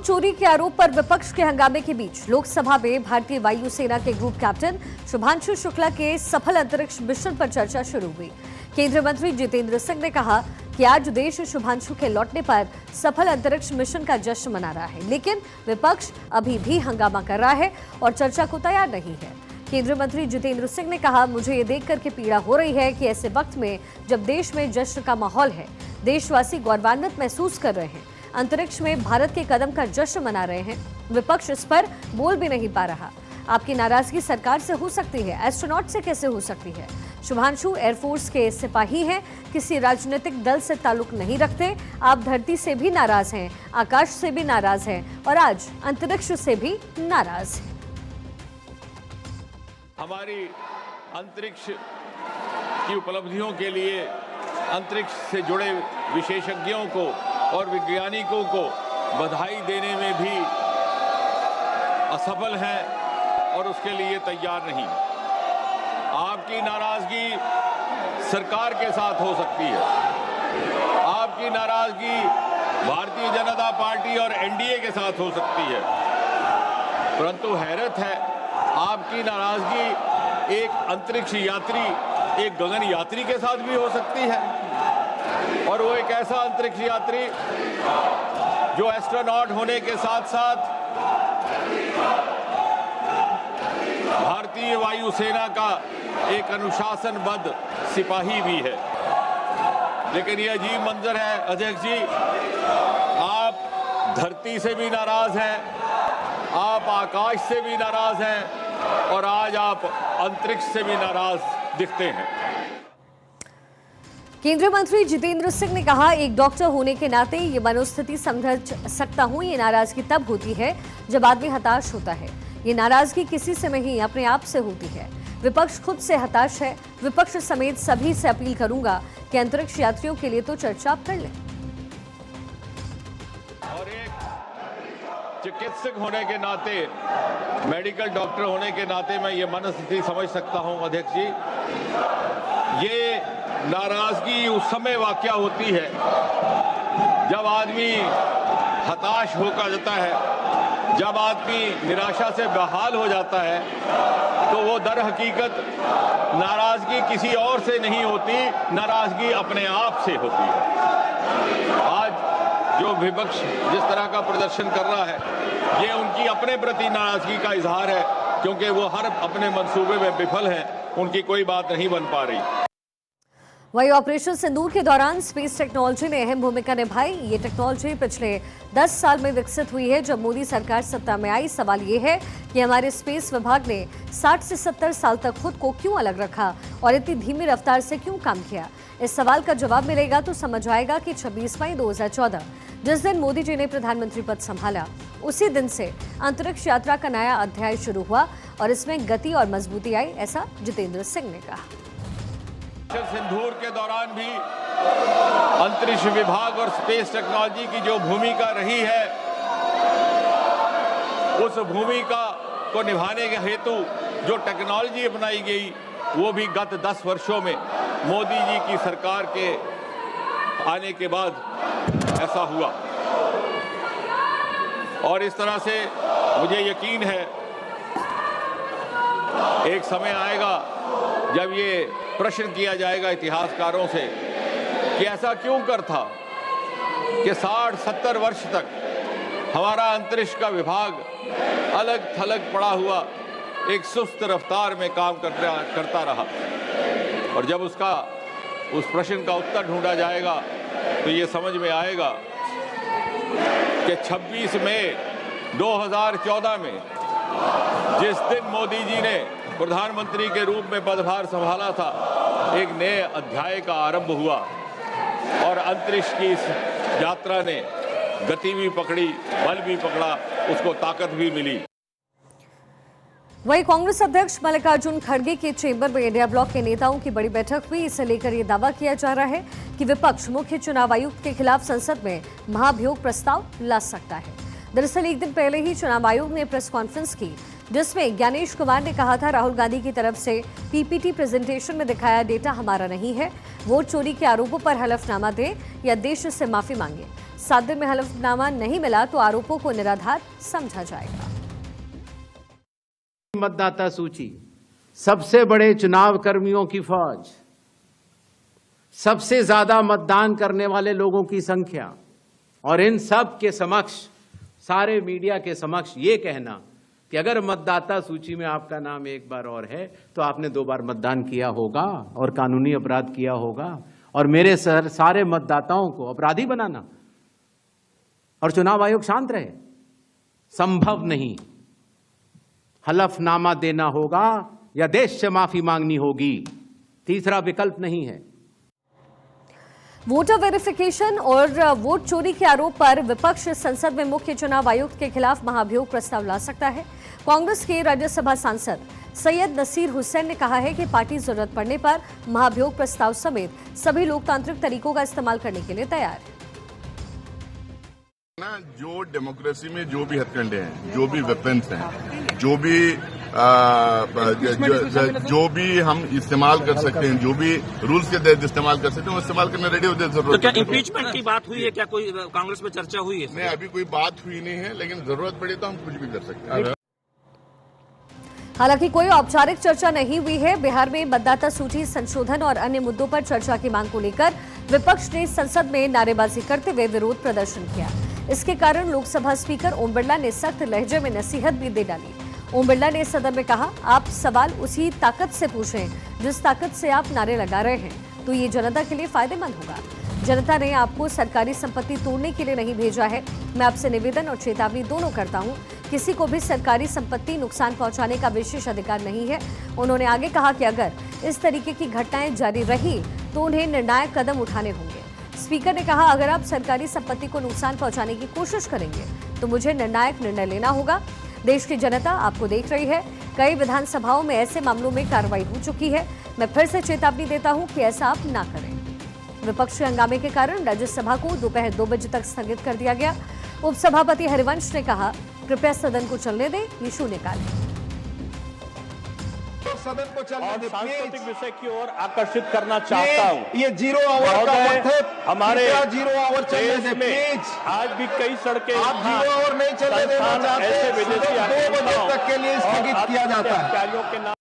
Vote चोरी के आरोप पर विपक्ष के हंगामे के बीच लोकसभा में भारतीय वायुसेना के ग्रुप कैप्टन शुभांशु शुक्ला के सफल अंतरिक्ष मिशन पर चर्चा शुरू हुई। केंद्रीय मंत्री जितेंद्र सिंह ने कहा कि आज देश शुभांशु के लौटने पर सफल अंतरिक्ष मिशन का जश्न मना रहा है, लेकिन विपक्ष अभी भी हंगामा कर रहा है और चर्चा को तैयार नहीं है। केंद्रीय मंत्री जितेंद्र सिंह ने कहा, मुझे ये देखकर के पीड़ा हो रही है कि ऐसे वक्त में जब देश में जश्न का माहौल है, देशवासी गौरवान्वित महसूस कर रहे हैं, अंतरिक्ष में भारत के कदम का जश्न मना रहे हैं, विपक्ष इस पर बोल भी नहीं पा रहा। आपकी नाराजगी सरकार से हो सकती है, एस्ट्रोनॉट से कैसे हो सकती है? शुभांशु एयरफोर्स के सिपाही हैं, किसी राजनीतिक दल से ताल्लुक नहीं रखते। आप धरती से भी नाराज हैं, आकाश से भी नाराज हैं और आज अंतरिक्ष से भी नाराज हैं। हमारी अंतरिक्ष की उपलब्धियों के लिए अंतरिक्ष से जुड़े विशेषज्ञों को और वैज्ञानिकों को बधाई देने में भी असफल हैं और उसके लिए तैयार नहीं। आपकी नाराजगी सरकार के साथ हो सकती है, आपकी नाराजगी भारतीय जनता पार्टी और एनडीए के साथ हो सकती है, परंतु हैरत है आपकी नाराजगी एक अंतरिक्ष यात्री, एक गगन यात्री के साथ भी हो सकती है। और वो एक ऐसा अंतरिक्ष यात्री जो एस्ट्रोनॉट होने के साथ साथ भारतीय वायुसेना का एक अनुशासनबद्ध सिपाही भी है। लेकिन ये अजीब मंजर है अध्यक्ष जी, आप धरती से भी नाराज हैं, आप आकाश से भी नाराज हैं और आज आप अंतरिक्ष से भी नाराज दिखते हैं। केंद्रीय मंत्री जितेंद्र सिंह ने कहा, एक डॉक्टर होने के नाते ये मनोस्थिति समझ सकता हूं। ये नाराजगी तब होती है जब आदमी हताश होता है। ये नाराजगी किसी से नहीं, अपने आप से होती है। विपक्ष खुद से हताश है। विपक्ष समेत सभी से अपील करूंगा कि अंतरिक्ष यात्रियों के लिए तो चर्चा आप कर लें। और एक चिकित्सक होने के नाते, मेडिकल डॉक्टर होने के नाते मैं ये मनस्थिति समझ सकता हूं अध्यक्ष जी। ये नाराजगी उस समय वाक़या होती है जब आदमी हताश होकर जाता है, जब आदमी निराशा से बेहाल हो जाता है, तो वो दर हकीकत नाराजगी किसी और से नहीं होती, नाराजगी अपने आप से होती है। आज जो विपक्ष जिस तरह का प्रदर्शन कर रहा है, ये उनकी अपने प्रति नाराजगी का इजहार है, क्योंकि वो हर अपने मंसूबे में विफल हैं, उनकी कोई बात नहीं बन पा रही। वही ऑपरेशन सिंदूर के दौरान स्पेस टेक्नोलॉजी ने अहम भूमिका निभाई। ये टेक्नोलॉजी पिछले 10 साल में विकसित हुई है जब मोदी सरकार सत्ता में आई। सवाल ये है कि हमारे स्पेस विभाग ने 60 से 70 साल तक खुद को क्यों अलग रखा और इतनी धीमी रफ्तार से क्यों काम किया? इस सवाल का जवाब मिलेगा तो समझ आएगा कि 26 मई 2014 जिस दिन मोदी जी ने प्रधानमंत्री पद संभाला, उसी दिन से अंतरिक्ष यात्रा का नया अध्याय शुरू हुआ और इसमें गति और मजबूती आई, ऐसा जितेंद्र सिंह ने कहा। सिंदूर के दौरान भी अंतरिक्ष विभाग और स्पेस टेक्नोलॉजी की जो भूमिका रही है, उस भूमिका को निभाने के हेतु जो टेक्नोलॉजी अपनाई गई, वो भी गत 10 वर्षों में मोदी जी की सरकार के आने के बाद ऐसा हुआ। और इस तरह से मुझे यकीन है एक समय आएगा जब ये प्रश्न किया जाएगा इतिहासकारों से कि ऐसा क्यों कर था कि 60-70 वर्ष तक हमारा अंतरिक्ष का विभाग अलग थलग पड़ा हुआ एक सुस्त रफ्तार में काम करता रहा। और जब उस प्रश्न का उत्तर ढूंढा जाएगा तो ये समझ में आएगा कि 26 मई 2014 में जिस दिन मोदी जी ने प्रधानमंत्री के रूप में पदभार संभाला था, एक नए अध्याय का आरंभ हुआ और अंतरिक्ष की इस यात्रा ने गति भी पकड़ी, बल भी पकड़ा, उसको ताकत भी मिली। वहीं कांग्रेस अध्यक्ष मल्लिकार्जुन खड़गे के चेंबर में इंडिया ब्लॉक के नेताओं की बड़ी बैठक हुई। इसे लेकर यह दावा किया जा रहा है कि विपक्ष मुख्य चुनाव आयुक्त के खिलाफ संसद में महाभियोग प्रस्ताव ला सकता है। दरअसल एक दिन पहले ही चुनाव आयोग ने प्रेस कॉन्फ्रेंस की, जिसमें ज्ञानेश कुमार ने कहा था राहुल गांधी की तरफ से पीपीटी प्रेजेंटेशन में दिखाया डेटा हमारा नहीं है, वोट चोरी के आरोपों पर हलफनामा दें या देश से माफी मांगे। 7 दिन में हलफनामा नहीं मिला तो आरोपों को निराधार समझा जाएगा। मतदाता सूची, सबसे बड़े चुनाव कर्मियों की फौज, सबसे ज्यादा मतदान करने वाले लोगों की संख्या, और इन सब के समक्ष, सारे मीडिया के समक्ष ये कहना कि अगर मतदाता सूची में आपका नाम एक बार और है तो आपने 2 बार मतदान किया होगा और कानूनी अपराध किया होगा, और मेरे सारे मतदाताओं को अपराधी बनाना और चुनाव आयोग शांत रहे, संभव नहीं। हलफनामा देना होगा या देश से माफी मांगनी होगी, तीसरा विकल्प नहीं है। वोटर वेरिफिकेशन और वोट चोरी के आरोप पर विपक्ष संसद में मुख्य चुनाव आयुक्त के खिलाफ महाभियोग प्रस्ताव ला सकता है। कांग्रेस के राज्यसभा सांसद सैयद नसीर हुसैन ने कहा है कि पार्टी जरूरत पड़ने पर महाभियोग प्रस्ताव समेत सभी लोकतांत्रिक तरीकों का इस्तेमाल करने के लिए तैयार है। जो डेमोक्रेसी में जो भी हथकंडे हैं, जो भी वेपन्स हैं, जो भी हम इस्तेमाल कर सकते हैं, जो भी रूल्स के तहत इस्तेमाल कर सकते हैं, वो इस्तेमाल करने रेडी होते हैं। जरूरत तो क्या इम्पीचमेंट की बात हुई है? क्या कोई कांग्रेस में चर्चा हुई है? नहीं, अभी कोई बात हुई नहीं है, लेकिन जरूरत पड़ी तो हम कुछ भी कर सकते हैं। हालांकि कोई औपचारिक चर्चा नहीं हुई है। बिहार में मतदाता सूची संशोधन और अन्य मुद्दों पर चर्चा की मांग को लेकर विपक्ष ने संसद में नारेबाजी करते हुए विरोध प्रदर्शन किया। इसके कारण लोकसभा स्पीकर ओम बिरला ने सख्त लहजे में नसीहत भी दे डाली। ओम बिरला ने सदन में कहा, आप सवाल उसी ताकत से पूछें जिस ताकत से आप नारे लगा रहे हैं, तो ये जनता के लिए फायदेमंद होगा। जनता ने आपको सरकारी संपत्ति तोड़ने के लिए नहीं भेजा है। मैं आपसे निवेदन और चेतावनी दोनों करता हूं, किसी को भी सरकारी संपत्ति नुकसान पहुंचाने का विशेष अधिकार नहीं है। उन्होंने आगे कहा कि अगर इस तरीके की घटनाएं जारी रही तो उन्हें निर्णायक कदम उठाने होंगे। स्पीकर ने कहा, अगर आप सरकारी संपत्ति को नुकसान पहुंचाने की कोशिश करेंगे तो मुझे निर्णायक निर्णय लेना होगा। देश की जनता आपको देख रही है। कई विधानसभाओं में ऐसे मामलों में कार्रवाई हो चुकी है। मैं फिर से चेतावनी देता हूं कि ऐसा आप ना करें। विपक्ष के हंगामे के कारण राज्यसभा को दोपहर 2 बजे तक स्थगित कर दिया गया। उपसभापति हरिवंश ने कहा, कृपया सदन को चलने दें, ये शून्यकाल है। सदन को चलने दें, सांस्कृतिक विषय की ओर आकर्षित करना चाहता हूँ। ये 0 आवर का वक्त है, हमारे 0 आवर चलने दें प्लीज। आज भी कई सड़कें, आप 0 आवर नहीं चलने देना चाहते, ऐसे विदेशी 2 बजे तक के लिए स्थगित किया जाता है।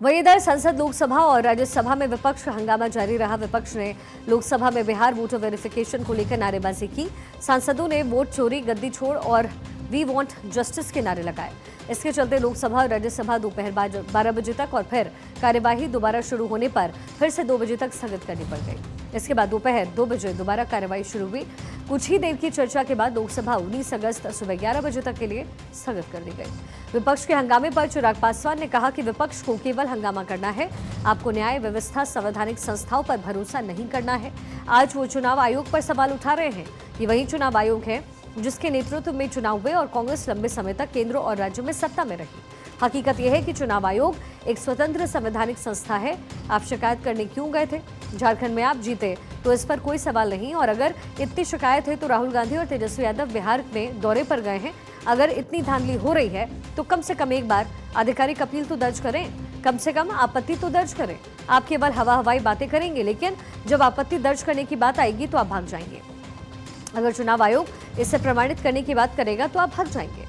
वहीं इधर संसद, लोकसभा और राज्यसभा में विपक्ष का हंगामा जारी रहा। विपक्ष ने लोकसभा में बिहार वोटर वेरिफिकेशन को लेकर नारेबाजी की। सांसदों ने वोट चोरी, गद्दी छोड़ और वी वांट जस्टिस के नारे लगाए। इसके चलते लोकसभा और राज्यसभा दोपहर 12 बजे तक और फिर कार्यवाही दोबारा शुरू होने पर फिर से 2 बजे तक स्थगित करनी पड़ गई। इसके बाद दोपहर 2 बजे दोबारा कार्यवाही शुरू हुई। कुछ ही देर की चर्चा के बाद लोकसभा 19 अगस्त सुबह 11 बजे तक के लिए स्थगित कर दी गई। विपक्ष के हंगामे पर चिराग पासवान ने कहा कि विपक्ष को केवल हंगामा करना है, आपको न्याय व्यवस्था, संवैधानिक संस्थाओं पर भरोसा नहीं करना है। आज वो चुनाव आयोग पर सवाल उठा रहे हैं। ये वही चुनाव आयोग है जिसके नेतृत्व में चुनाव हुए और कांग्रेस लंबे समय तक केंद्र और राज्यों में सत्ता में रही। हकीकत यह है कि चुनाव आयोग एक स्वतंत्र संवैधानिक संस्था है। आप शिकायत करने क्यों गए थे? झारखंड में आप जीते तो इस पर कोई सवाल नहीं, और अगर इतनी शिकायत है तो राहुल गांधी और तेजस्वी यादव बिहार में दौरे पर गए हैं। अगर इतनी धांधली हो रही है तो कम से कम एक बार आधिकारिक अपील तो दर्ज करें, कम से कम आपत्ति तो दर्ज करें। आप केवल हवाई बातें करेंगे, लेकिन जब आपत्ति दर्ज करने की बात आएगी तो आप भाग जाएंगे। अगर चुनाव आयोग इसे प्रमाणित करने की बात करेगा तो आप भाग जाएंगे।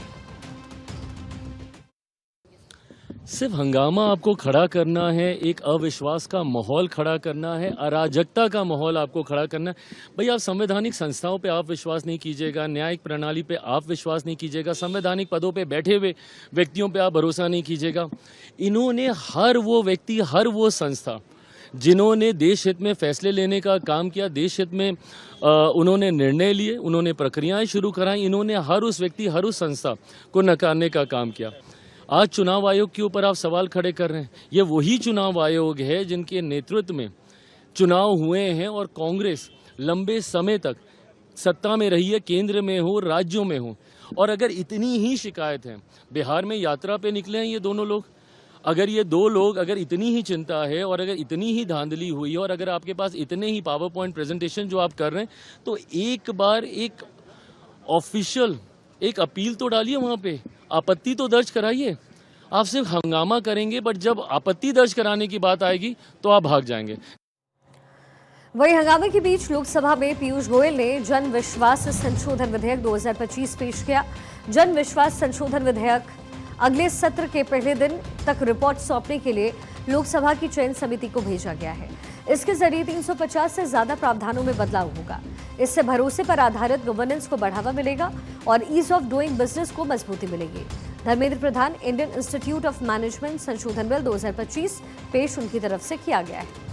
सिर्फ हंगामा आपको खड़ा करना है, एक अविश्वास का माहौल खड़ा करना है, अराजकता का माहौल आपको खड़ा करना है। भाई, आप संवैधानिक संस्थाओं पे आप विश्वास नहीं कीजिएगा, न्यायिक प्रणाली पे आप विश्वास नहीं कीजिएगा, संवैधानिक पदों पे बैठे हुए व्यक्तियों पे आप भरोसा नहीं कीजिएगा। इन्होंने हर वो व्यक्ति, हर वो संस्था जिन्होंने देश हित में फैसले लेने का काम किया, देश हित में उन्होंने निर्णय लिए, उन्होंने प्रक्रियाएं शुरू कराई, इन्होंने हर उस व्यक्ति, हर उस संस्था को नकारने का काम किया। आज चुनाव आयोग के ऊपर आप सवाल खड़े कर रहे हैं। ये वही चुनाव आयोग है जिनके नेतृत्व में चुनाव हुए हैं और कांग्रेस लंबे समय तक सत्ता में रही है, केंद्र में हो, राज्यों में हो। और अगर इतनी ही शिकायत है, बिहार में यात्रा पे निकले हैं ये दोनों लोग, अगर ये 2 लोग, अगर इतनी ही चिंता है और अगर इतनी ही धांधली हुई है और अगर आपके पास इतने ही पावर पॉइंट प्रेजेंटेशन जो आप कर रहे हैं, तो एक बार एक ऑफिशियल एक अपील तो डालिए, वहाँ पे आपत्ति तो दर्ज कराइए। आप सिर्फ हंगामा करेंगे, बट जब आपत्ति दर्ज कराने की बात आएगी तो आप भाग जाएंगे। वहीं हंगामे के बीच लोकसभा में पीयूष गोयल ने जन विश्वास संशोधन विधेयक 2025 पेश किया। जन विश्वास संशोधन विधेयक अगले सत्र के पहले दिन तक रिपोर्ट सौंपने के लिए लोकसभा की चयन समिति को भेजा गया है। इसके जरिए 350 से ज्यादा प्रावधानों में बदलाव होगा। इससे भरोसे पर आधारित गवर्नेंस को बढ़ावा मिलेगा और ईज ऑफ डूइंग बिजनेस को मजबूती मिलेगी। Dharmendra Pradhan Indian institute of management संशोधन बिल 2025 पेश उनकी तरफ से किया गया है।